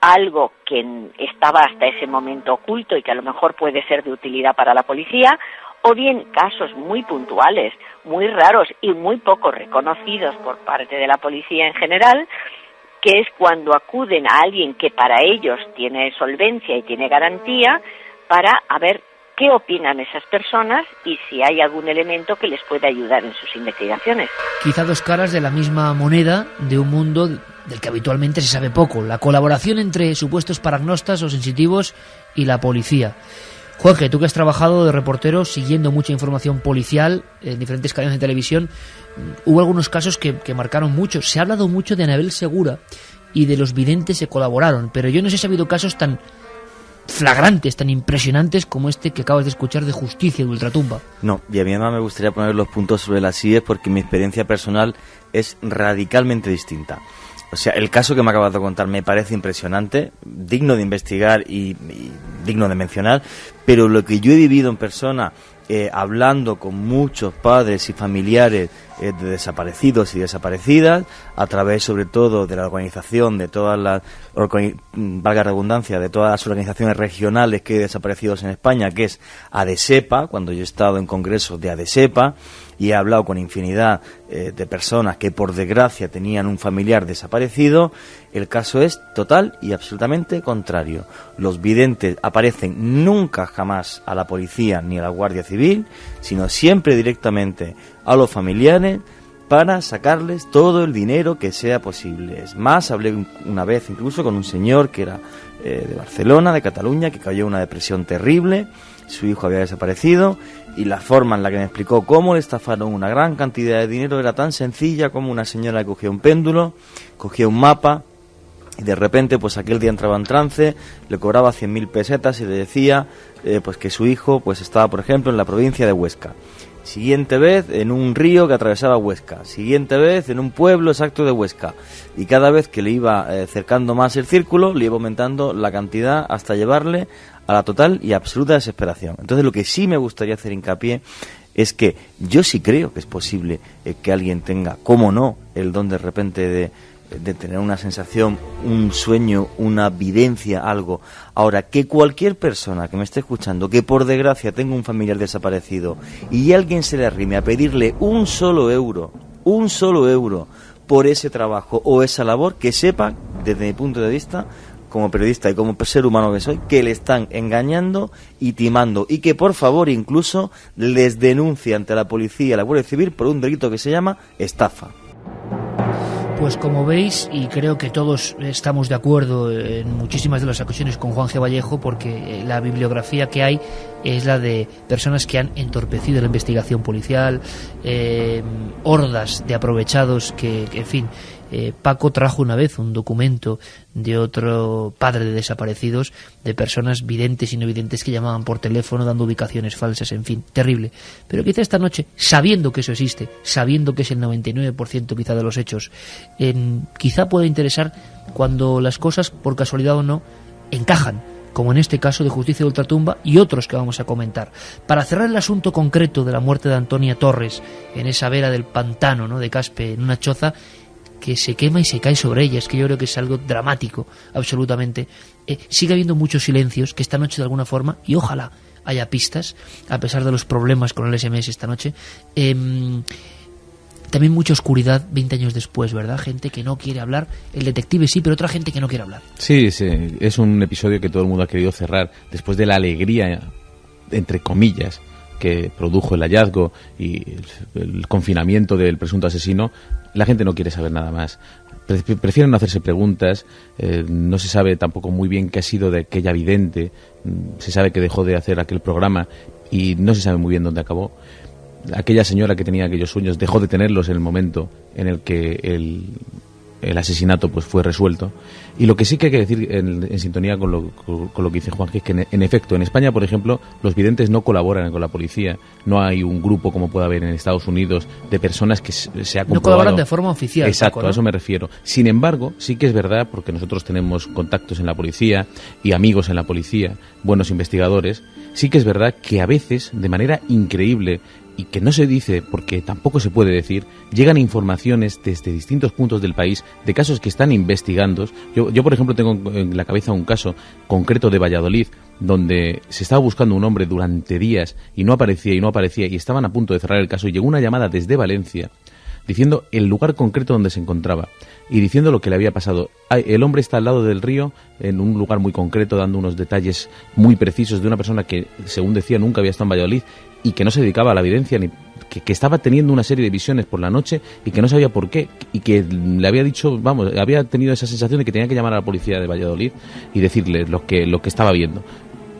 algo que estaba hasta ese momento oculto y que a lo mejor puede ser de utilidad para la policía, o bien casos muy puntuales, muy raros y muy poco reconocidos por parte de la policía en general, que es cuando acuden a alguien que para ellos tiene solvencia y tiene garantía, para a ver qué opinan esas personas y si hay algún elemento que les pueda ayudar en sus investigaciones. Quizá dos caras de la misma moneda de un mundo del que habitualmente se sabe poco, la colaboración entre supuestos paragnostas o sensitivos y la policía. Jorge, tú que has trabajado de reportero siguiendo mucha información policial en diferentes cadenas de televisión, hubo algunos casos que marcaron mucho. Se ha hablado mucho de Anabel Segura y de los videntes que colaboraron, pero yo no sé si ha habido casos tan flagrantes, tan impresionantes como este que acabas de escuchar de Justicia de Ultratumba. No, y a mí además me gustaría poner los puntos sobre las IES porque mi experiencia personal es radicalmente distinta. O sea, el caso que me acabas de contar me parece impresionante, digno de investigar y digno de mencionar, pero lo que yo he vivido en persona, hablando con muchos padres y familiares de desaparecidos y desaparecidas, a través sobre todo de la organización de todas las, valga redundancia, de todas las organizaciones regionales que hay desaparecidos en España, que es ADESEPA, cuando yo he estado en congresos de ADESEPA, y he hablado con infinidad de personas que por desgracia tenían un familiar desaparecido, el caso es total y absolutamente contrario. Los videntes aparecen nunca jamás a la policía ni a la Guardia Civil, sino siempre directamente a los familiares para sacarles todo el dinero que sea posible. Es más, hablé una vez incluso con un señor que era de Barcelona, de Cataluña, que cayó en una depresión terrible, su hijo había desaparecido, y la forma en la que me explicó cómo le estafaron una gran cantidad de dinero era tan sencilla como una señora que cogía un péndulo, cogía un mapa, y de repente pues aquel día entraba en trance, le cobraba 100.000 pesetas y le decía pues que su hijo pues estaba, por ejemplo, en la provincia de Huesca. Siguiente vez en un río que atravesaba Huesca, siguiente vez en un pueblo exacto de Huesca, y cada vez que le iba cercando más el círculo le iba aumentando la cantidad hasta llevarle a la total y absoluta desesperación. Entonces lo que sí me gustaría hacer hincapié es que yo sí creo que es posible que alguien tenga, cómo no, el don de repente de tener una sensación, un sueño, una videncia, algo. Ahora, que cualquier persona que me esté escuchando, que por desgracia tenga un familiar desaparecido y alguien se le arrime a pedirle un solo euro por ese trabajo o esa labor, que sepa, desde mi punto de vista, como periodista y como ser humano que soy, que le están engañando y timando, y que por favor incluso les denuncie ante la policía y la Guardia Civil por un delito que se llama estafa. Pues como veis, y creo que todos estamos de acuerdo en muchísimas de las ocasiones con Juan G. Vallejo, porque la bibliografía que hay es la de personas que han entorpecido la investigación policial, hordas de aprovechados que en fin, Paco trajo una vez un documento de otro padre de desaparecidos, de personas videntes y no videntes que llamaban por teléfono dando ubicaciones falsas, en fin, terrible. Pero quizá esta noche, sabiendo que eso existe, sabiendo que es el 99% quizá de los hechos, quizá pueda interesar cuando las cosas, por casualidad o no, encajan, como en este caso de Justicia de Ultratumba y otros que vamos a comentar. Para cerrar el asunto concreto de la muerte de Antonia Torres en esa vera del pantano, ¿no?, de Caspe, en una choza que se quema y se cae sobre ella, es que yo creo que es algo dramático, absolutamente. Sigue habiendo muchos silencios que esta noche de alguna forma, y ojalá haya pistas, a pesar de los problemas con el SMS esta noche, también mucha oscuridad 20 años después, ¿verdad? Gente que no quiere hablar, el detective sí, pero otra gente que no quiere hablar. Sí, es un episodio que todo el mundo ha querido cerrar después de la alegría, entre comillas, que produjo el hallazgo y el confinamiento del presunto asesino. La gente no quiere saber nada más. Prefieren no hacerse preguntas. No se sabe tampoco muy bien qué ha sido de aquella vidente. Se sabe que dejó de hacer aquel programa y no se sabe muy bien dónde acabó. Aquella señora que tenía aquellos sueños dejó de tenerlos en el momento en el que el asesinato pues fue resuelto. Y lo que sí que hay que decir en sintonía con lo que dice Juan, que es que en efecto en España, por ejemplo, los videntes no colaboran con la policía. No hay un grupo como puede haber en Estados Unidos de personas que se ha comprobado. No colaboran de forma oficial. Exacto, Paco, ¿no? A eso me refiero. Sin embargo, sí que es verdad, porque nosotros tenemos contactos en la policía y amigos en la policía, buenos investigadores, sí que es verdad que a veces, de manera increíble, y que no se dice porque tampoco se puede decir, llegan informaciones desde distintos puntos del país de casos que están investigando. Yo por ejemplo, tengo en la cabeza un caso concreto de Valladolid, donde se estaba buscando un hombre durante días y no aparecía y estaban a punto de cerrar el caso, y llegó una llamada desde Valencia diciendo el lugar concreto donde se encontraba y diciendo lo que le había pasado. El hombre está al lado del río, en un lugar muy concreto, dando unos detalles muy precisos de una persona que, según decía, nunca había estado en Valladolid y que no se dedicaba a la evidencia, ni que estaba teniendo una serie de visiones por la noche y que no sabía por qué, y que le había dicho, había tenido esa sensación de que tenía que llamar a la policía de Valladolid y decirle lo que estaba viendo.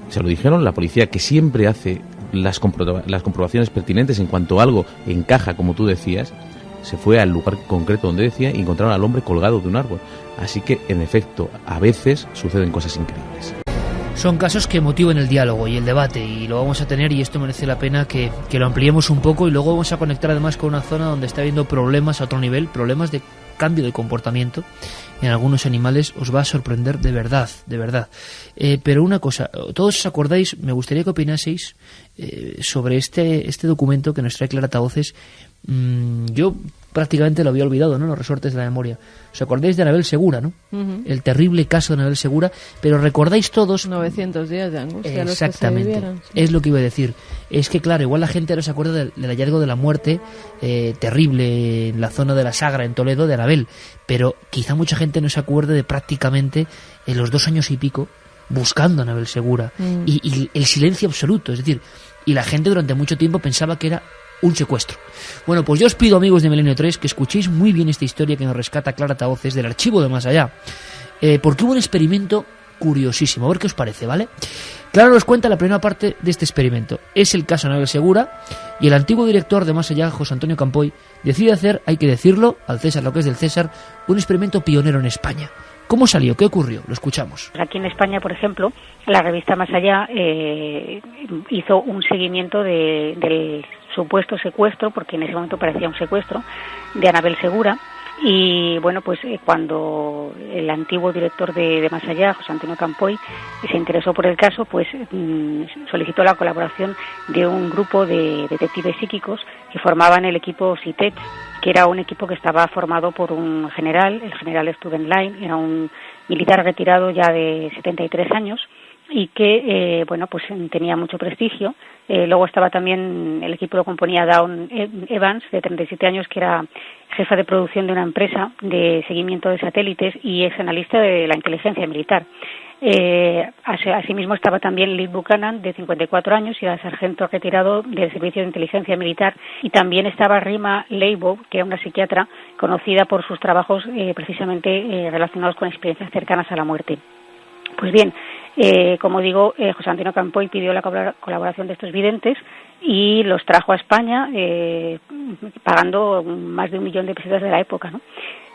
Se lo dijeron, la policía, que siempre hace las comprobaciones pertinentes en cuanto algo encaja, como tú decías, se fue al lugar concreto donde decía y encontraron al hombre colgado de un árbol. Así que, en efecto, a veces suceden cosas increíbles. Son casos que motivan el diálogo y el debate, y lo vamos a tener, y esto merece la pena que lo ampliemos un poco, y luego vamos a conectar además con una zona donde está habiendo problemas a otro nivel, problemas de cambio de comportamiento en algunos animales. Os va a sorprender de verdad, de verdad. Pero una cosa, todos os acordáis, me gustaría que opinaseis sobre este documento que nos trae Clara Tavoces. Yo prácticamente lo había olvidado, ¿no? Los resortes de la memoria. ¿Os acordáis de Anabel Segura, no? Uh-huh. El terrible caso de Anabel Segura, pero recordáis todos... 900 días de angustia. Exactamente, los que se vivieron, sí. Es lo que iba a decir. Es que, claro, igual la gente no se acuerda del hallazgo de la muerte terrible en la zona de la Sagra, en Toledo, de Anabel, pero quizá mucha gente no se acuerde de prácticamente en los 2 años y pico buscando a Anabel Segura y el silencio absoluto, es decir, y la gente durante mucho tiempo pensaba que era un secuestro. Bueno, pues yo os pido, amigos de Milenio 3, que escuchéis muy bien esta historia que nos rescata Clara Tavoces del archivo de Más Allá, porque hubo un experimento curiosísimo. A ver qué os parece, ¿vale? Clara nos cuenta la primera parte de este experimento. Es el caso Anabel Segura, y el antiguo director de Más Allá, José Antonio Campoy, decide hacer, hay que decirlo, al César lo que es del César, un experimento pionero en España. ¿Cómo salió? ¿Qué ocurrió? Lo escuchamos. Aquí en España, por ejemplo, la revista Más Allá hizo un seguimiento del supuesto secuestro, porque en ese momento parecía un secuestro, de Anabel Segura. Y bueno, pues cuando el antiguo director de Más Allá, José Antonio Campoy, se interesó por el caso, pues solicitó la colaboración de un grupo de detectives psíquicos que formaban el equipo CITET, que era un equipo que estaba formado por un general, el general Stubenlein, era un militar retirado ya de 73 años, y que bueno, pues tenía mucho prestigio. Luego estaba también, el equipo lo componía Dawn Evans, de 37 años, que era jefa de producción de una empresa de seguimiento de satélites y ex analista de la inteligencia militar. Asimismo estaba también Lee Buchanan, de 54 años, y era sargento retirado del servicio de inteligencia militar, y también estaba Rima Leibov, que era una psiquiatra conocida por sus trabajos precisamente relacionados con experiencias cercanas a la muerte. Pues bien, como digo, José Antonio Campoy pidió la colaboración de estos videntes y los trajo a España pagando más de 1 millón de pesetas de la época, ¿no?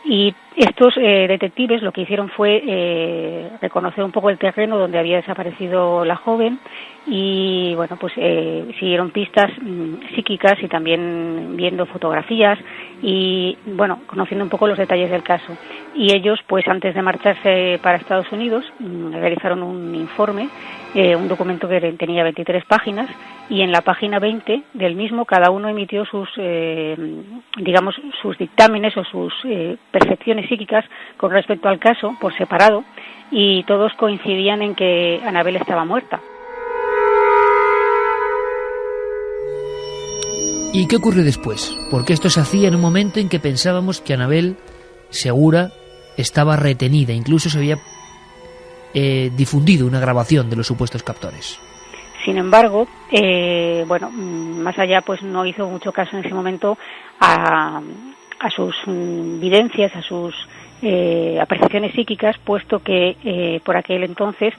Y estos detectives lo que hicieron fue reconocer un poco el terreno donde había desaparecido la joven y, bueno, pues siguieron pistas psíquicas y también viendo fotografías y, bueno, conociendo un poco los detalles del caso. Y ellos, pues antes de marcharse para Estados Unidos, realizaron un informe, un documento que tenía 23 páginas, y en la página 20 del mismo cada uno emitió sus, digamos, sus dictámenes o sus percepciones psíquicas con respecto al caso por separado, y todos coincidían en que Anabel estaba muerta. ¿Y qué ocurrió después? Porque esto se hacía en un momento en que pensábamos que Anabel Segura estaba retenida, incluso se había difundido una grabación de los supuestos captores. Sin embargo, bueno, Más Allá pues no hizo mucho caso en ese momento a sus vivencias, a sus apreciaciones psíquicas, puesto que por aquel entonces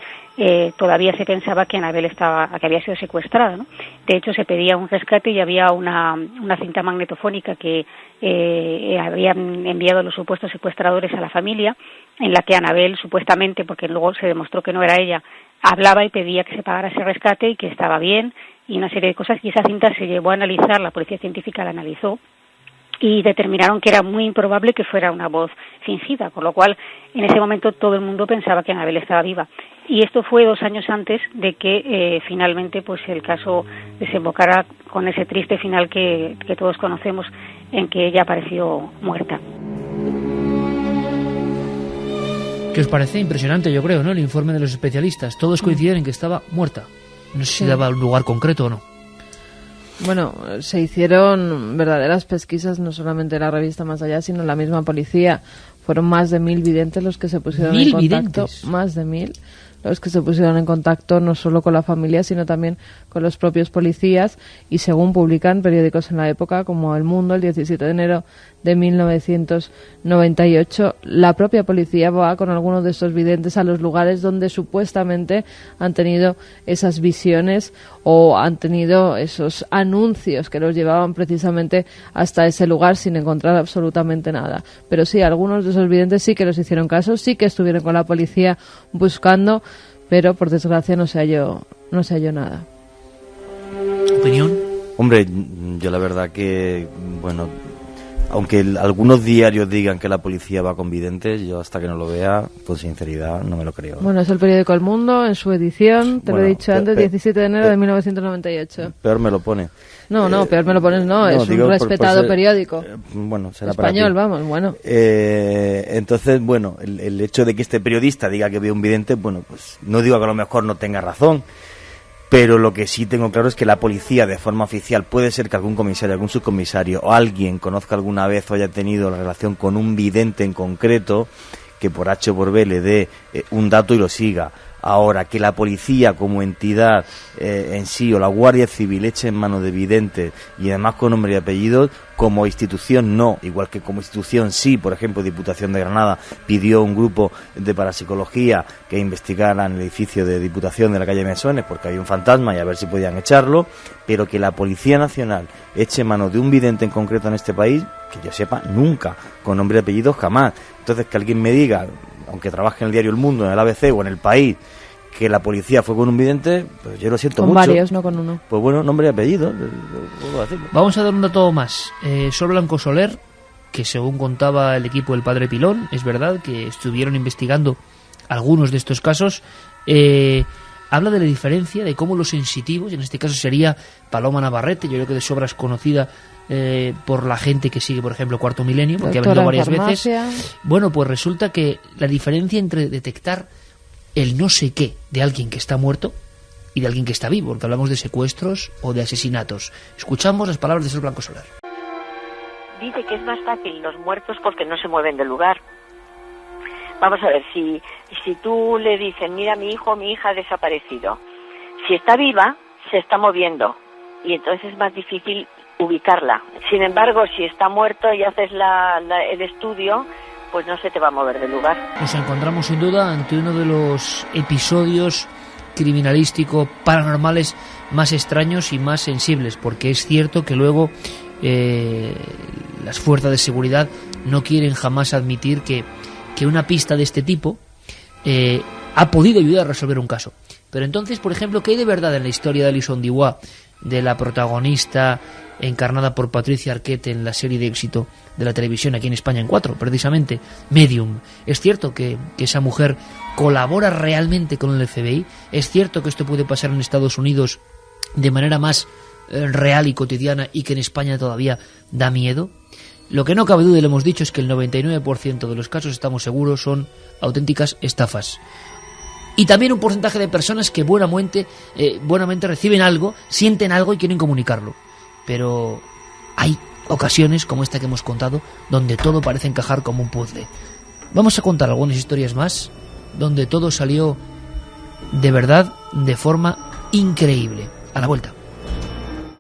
todavía se pensaba que Anabel que había sido secuestrada, ¿no? De hecho, se pedía un rescate y había una cinta magnetofónica que habían enviado los supuestos secuestradores a la familia, en la que Anabel supuestamente, porque luego se demostró que no era ella, hablaba y pedía que se pagara ese rescate y que estaba bien y una serie de cosas, y esa cinta se llevó a analizar, la policía científica la analizó y determinaron que era muy improbable que fuera una voz fingida, con lo cual en ese momento todo el mundo pensaba que Anabel estaba viva. Y esto fue 2 años antes de que finalmente pues el caso desembocara con ese triste final que todos conocemos, en que ella apareció muerta. ¿Qué os parece? Impresionante, yo creo, ¿no? El informe de los especialistas. Todos coinciden en que estaba muerta. No sé si daba un lugar concreto o no. Bueno, se hicieron verdaderas pesquisas, no solamente en la revista Más Allá, sino en la misma policía. Fueron más de 1000 videntes los que se pusieron en contacto. ¿Videntes? Más de 1000 los que se pusieron en contacto no solo con la familia, sino también con los propios policías, y según publican periódicos en la época como El Mundo, el 17 de enero de 1998, la propia policía va con algunos de estos videntes a los lugares donde supuestamente han tenido esas visiones o han tenido esos anuncios que los llevaban precisamente hasta ese lugar sin encontrar absolutamente nada. Pero sí, algunos de esos videntes sí que los hicieron caso, sí que estuvieron con la policía buscando, pero por desgracia no se halló nada. ¿Opinión? Hombre, yo la verdad que, bueno, aunque algunos diarios digan que la policía va con videntes, yo hasta que no lo vea, con sinceridad, no me lo creo. Bueno, es el periódico El Mundo, en su edición, lo he dicho antes, 17 de enero de 1998. Peor me lo pone. No, peor me lo pones, no, es un respetado periódico. Bueno, será español, para ti. vamos, bueno. Entonces, bueno, el hecho de que este periodista diga que ve un vidente, bueno, pues no digo que a lo mejor no tenga razón, pero lo que sí tengo claro es que la policía, de forma oficial, puede ser que algún comisario, algún subcomisario o alguien conozca alguna vez o haya tenido la relación con un vidente en concreto, que por H o por B le dé un dato y lo siga. Ahora, que la policía como entidad en sí o la Guardia Civil eche en manos de videntes y además con nombre y apellidos, como institución no, igual que como institución sí. Por ejemplo, Diputación de Granada pidió un grupo de parapsicología que investigara en el edificio de Diputación de la calle Mesones porque había un fantasma y a ver si podían echarlo, pero que la Policía Nacional eche en manos de un vidente en concreto en este país, que yo sepa, nunca, con nombre y apellidos jamás. Entonces, que alguien me diga, aunque trabaje en el diario El Mundo, en el ABC o en El País, que la policía fue con un vidente, pues yo lo siento mucho. Con varios, no con uno. Pues bueno, nombre y apellido. Vamos a dar un dato más. Sol Blanco Soler, que según contaba el equipo del Padre Pilón, es verdad que estuvieron investigando algunos de estos casos, habla de la diferencia de cómo los sensitivos, en este caso sería Paloma Navarrete, yo creo que de sobra es conocida por la gente que sigue, por ejemplo, Cuarto Milenio, porque ha venido varias veces. Bueno, pues resulta que la diferencia entre detectar el no sé qué de alguien que está muerto y de alguien que está vivo, porque hablamos de secuestros o de asesinatos. Escuchamos las palabras de Sol Blanco Soler. Dice que es más fácil los muertos porque no se mueven del lugar. Vamos a ver, si tú le dices, mira, mi hijo o mi hija ha desaparecido, si está viva, se está moviendo y entonces es más difícil ubicarla. Sin embargo, si está muerto y haces el estudio, pues no se te va a mover del lugar. Nos encontramos sin duda ante uno de los episodios criminalísticos paranormales más extraños y más sensibles, porque es cierto que luego las fuerzas de seguridad no quieren jamás admitir que una pista de este tipo ha podido ayudar a resolver un caso. Pero entonces, por ejemplo, ¿qué hay de verdad en la historia de Alison Dubois, de la protagonista encarnada por Patricia Arquette en la serie de éxito de la televisión aquí en España en 4, precisamente, Medium? Es cierto que esa mujer colabora realmente con el FBI, es cierto que esto puede pasar en Estados Unidos de manera más real y cotidiana y que en España todavía da miedo. Lo que no cabe duda, y lo hemos dicho, es que el 99% de los casos, estamos seguros, son auténticas estafas. Y también un porcentaje de personas que buenamente reciben algo, sienten algo y quieren comunicarlo. Pero hay ocasiones como esta que hemos contado donde todo parece encajar como un puzzle. Vamos a contar algunas historias más donde todo salió de verdad de forma increíble. A la vuelta.